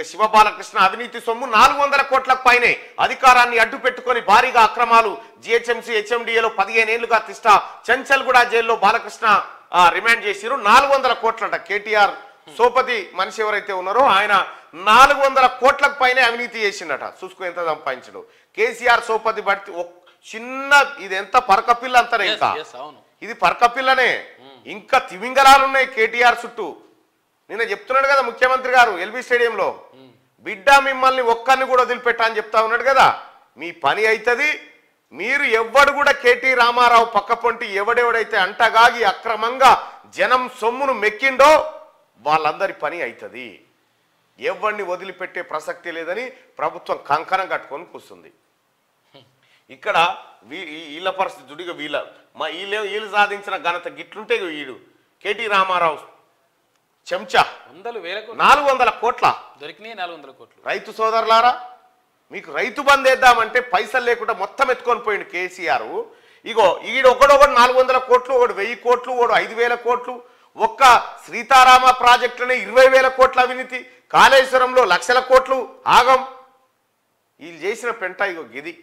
శివబాలకృష్ణ అవినీతి సొమ్ము 400 కోట్లకు పైనే అధికారాన్ని అడ్డు పెట్టుకొని భారీగా అక్రమాలు జిహెచ్ఎంసీ హెచ్ఎండిఏలో 15 ఏళ్లుగా తిష్ట చెంచల్గూడ జైల్లో బాలకృష్ణ రిమాండ్ చేసిరు 400 కోట్లట కేటీఆర్ సోపతి మనిషి ఎవరైతే ఉన్నారో ఆయన 400 కోట్లకు పైనే అవినీతి చేసిండట చూసుకో ఎంత సంపాదించడు కేసీఆర్ సోపతి బట్టి చిన్న ఇది ఎంత పరకపిల్ల అంటారు ఇంకా ఇది పరకపిల్లనే ఇంకా తిమింగలాలు ఉన్నాయి కేటీఆర్ చుట్టూ నిన్న చెప్తున్నాడు కదా ముఖ్యమంత్రి గారు ఎల్బీ స్టేడియంలో బిడ్డ మిమ్మల్ని ఒక్కరిని కూడా వదిలిపెట్టా అని చెప్తా ఉన్నాడు కదా మీ పని అవుతుంది మీరు ఎవ్వడు కూడా కేటీ రామారావు పక్కపొంటి ఎవడెవడైతే అంటగాగి అక్రమంగా జనం సొమ్మును మెక్కిండో వాళ్ళందరి పని అవుతుంది ఎవరిని వదిలిపెట్టే ప్రసక్తి లేదని ప్రభుత్వం కంకణం కట్టుకొని కూర్చుంది ఇక్కడ వీళ్ళ పరిస్థితి జుడిగా వీళ్ళు సాధించిన ఘనత గిట్లుంటే వీడు కేటీ రామారావు చెంచా 400 కోట్ల దొరికినాయి 400 కోట్లు రైతు సోదరులారా మీకు రైతు బంద్ వేద్దామంటే పైసలు లేకుండా మొత్తం ఎత్తుకొని పోయిండు కేసీఆర్ ఇగో ఒకడొకడు 400 కోట్లు ఒకడు 1000 కోట్లు ఒకడు 5000 కోట్లు ఒక్క సీతారామ ప్రాజెక్టులోనే 20,000 కోట్ల అవినీతి కాళేశ్వరంలో లక్షల కోట్లు ఆగం వీళ్ళు చేసిన పెంట ఇగో గిది